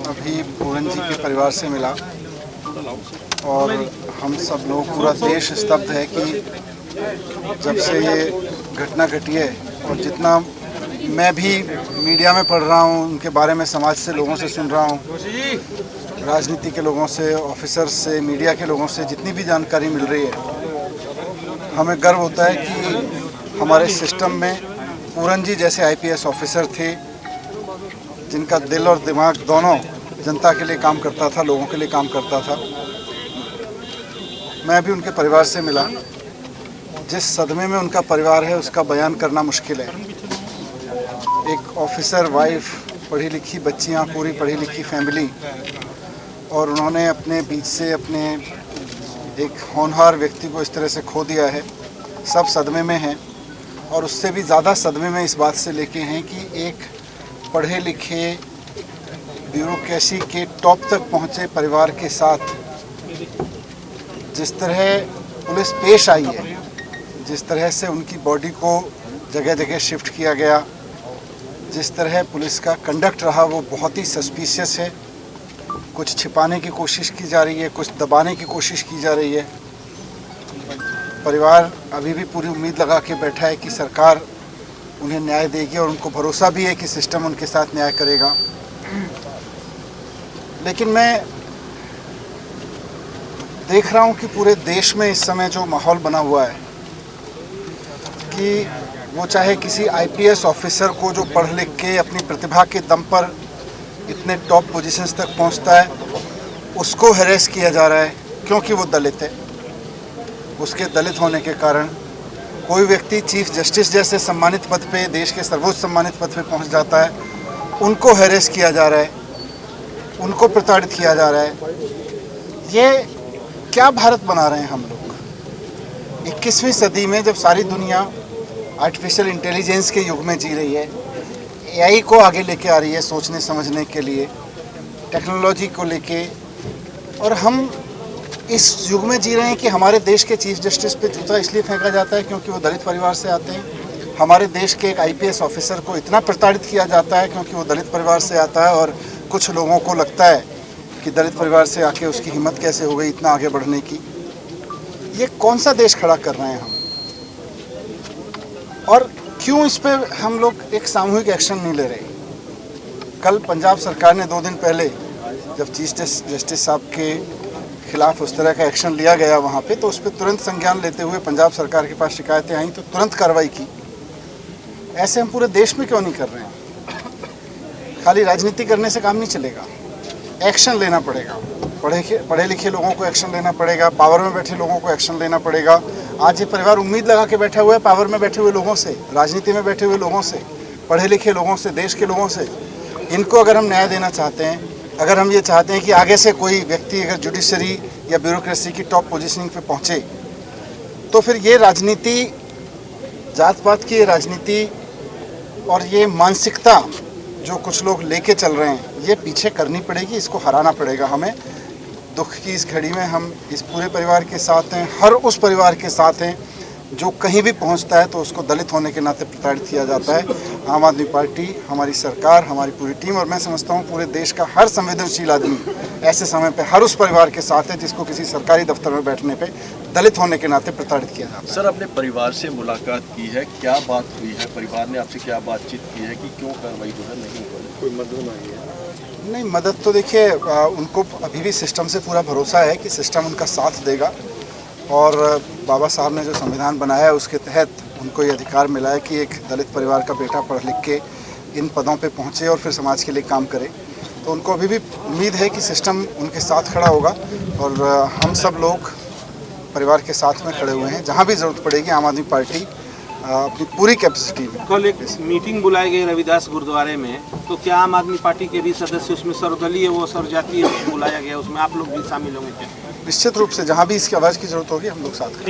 अभी पूरन जी के परिवार से मिला और हम सब लोग, पूरा देश स्तब्ध है कि जब से ये घटना घटी है और जितना मैं भी मीडिया में पढ़ रहा हूँ, उनके बारे में समाज से लोगों से सुन रहा हूँ, राजनीति के लोगों से, ऑफिसर्स से, मीडिया के लोगों से जितनी भी जानकारी मिल रही है, हमें गर्व होता है कि हमारे सिस्टम में पूरन जी जैसे आईपीएस ऑफिसर थे जिनका दिल और दिमाग दोनों जनता के लिए काम करता था, लोगों के लिए काम करता था। मैं भी उनके परिवार से मिला। जिस सदमे में उनका परिवार है उसका बयान करना मुश्किल है। एक ऑफिसर वाइफ, पढ़ी लिखी बच्चियां, पूरी पढ़ी लिखी फैमिली, और उन्होंने अपने बीच से अपने एक होनहार व्यक्ति को इस तरह से खो दिया है। सब सदमे में हैं और उससे भी ज़्यादा सदमे में इस बात से लेके हैं कि एक पढ़े लिखे ब्यूरोक्रेसी के टॉप तक पहुँचे परिवार के साथ जिस तरह पुलिस पेश आई है, जिस तरह से उनकी बॉडी को जगह जगह शिफ्ट किया गया, जिस तरह पुलिस का कंडक्ट रहा, वो बहुत ही सस्पिशियस है। कुछ छिपाने की कोशिश की जा रही है, कुछ दबाने की कोशिश की जा रही है। परिवार अभी भी पूरी उम्मीद लगा के बैठा है कि सरकार उन्हें न्याय देगी और उनको भरोसा भी है कि सिस्टम उनके साथ न्याय करेगा। लेकिन मैं देख रहा हूँ कि पूरे देश में इस समय जो माहौल बना हुआ है कि वो चाहे किसी आईपीएस ऑफिसर को जो पढ़ लिख के अपनी प्रतिभा के दम पर इतने टॉप पोजीशंस तक पहुंचता है, उसको हैरेस किया जा रहा है क्योंकि वो दलित है। उसके दलित होने के कारण कोई व्यक्ति चीफ जस्टिस जैसे सम्मानित पद पे, देश के सर्वोच्च सम्मानित पद पे पहुंच जाता है, उनको हैरेस किया जा रहा है, उनको प्रताड़ित किया जा रहा है। ये क्या भारत बना रहे हैं हम लोग 21वीं सदी में, जब सारी दुनिया आर्टिफिशियल इंटेलिजेंस के युग में जी रही है, एआई को आगे लेके आ रही है सोचने समझने के लिए, टेक्नोलॉजी को लेके, और हम इस युग में जी रहे हैं कि हमारे देश के चीफ जस्टिस पे जूता इसलिए फेंका जाता है क्योंकि वो दलित परिवार से आते हैं। हमारे देश के एक आईपीएस ऑफिसर को इतना प्रताड़ित किया जाता है क्योंकि वो दलित परिवार से आता है, और कुछ लोगों को लगता है कि दलित परिवार से आके उसकी हिम्मत कैसे हो गई इतना आगे बढ़ने की। ये कौन सा देश खड़ा कर रहे हैं हम, और क्यों इस पे हम लोग एक सामूहिक एक्शन नहीं ले रहे? कल पंजाब सरकार ने 2 दिन पहले जब चीफ जस्टिस साहब के खिलाफ उस तरह का एक्शन लिया गया वहाँ पे, तो उस पर तुरंत संज्ञान लेते हुए पंजाब सरकार के पास शिकायतें आई तो तुरंत कार्रवाई की। ऐसे हम पूरे देश में क्यों नहीं कर रहे हैं? खाली राजनीति करने से काम नहीं चलेगा, एक्शन लेना पड़ेगा। पढ़े लिखे लोगों को एक्शन लेना पड़ेगा, पावर में बैठे लोगों को एक्शन लेना पड़ेगा। आज ये परिवार उम्मीद लगा के बैठा हुआ है पावर में बैठे हुए लोगों से, राजनीति में बैठे हुए लोगों से, पढ़े लिखे लोगों से, देश के लोगों से। इनको अगर हम न्याय देना चाहते हैं, अगर हम ये चाहते हैं कि आगे से कोई व्यक्ति अगर जुडिशरी या ब्यूरोक्रेसी की टॉप पोजीशनिंग पे पहुँचे, तो फिर ये राजनीति, जात पात की राजनीति और ये मानसिकता जो कुछ लोग लेके चल रहे हैं, ये पीछे करनी पड़ेगी, इसको हराना पड़ेगा हमें। दुख की इस घड़ी में हम इस पूरे परिवार के साथ हैं, हर उस परिवार के साथ हैं जो कहीं भी पहुंचता है तो उसको दलित होने के नाते प्रताड़ित किया जाता है। आम आदमी पार्टी, हमारी सरकार, हमारी पूरी टीम, और मैं समझता हूं पूरे देश का हर संवेदनशील आदमी ऐसे समय पे हर उस परिवार के साथ है जिसको किसी सरकारी दफ्तर में बैठने पे दलित होने के नाते प्रताड़ित किया जाता है। सर, अपने परिवार से मुलाकात की है, क्या बात हुई है? परिवार ने आपसे क्या बातचीत की है कि क्यों कार्रवाई जो है नहीं हो रही? कोई मदद मांगी है? नहीं, मदद तो देखिए, उनको अभी भी सिस्टम से पूरा भरोसा है कि सिस्टम उनका साथ देगा, और बाबा साहब ने जो संविधान बनाया है उसके तहत उनको ये अधिकार मिला है कि एक दलित परिवार का बेटा पढ़ लिख के इन पदों पे पहुँचे और फिर समाज के लिए काम करे। तो उनको अभी भी उम्मीद है कि सिस्टम उनके साथ खड़ा होगा, और हम सब लोग परिवार के साथ में खड़े हुए हैं। जहाँ भी ज़रूरत पड़ेगी आम आदमी पार्टी अपनी पूरी कैपेसिटी में। कल एक मीटिंग बुलाई गई रविदास गुरुद्वारे में, तो क्या आम आदमी पार्टी के भी सदस्य उसमें सर्वदलीय वो सर्वजातीय बुलाया गया, उसमें आप लोग भी शामिल होंगे क्या? निश्चित रूप से जहाँ भी इसकी आवाज़ की ज़रूरत होगी हम लोग साथ हैं।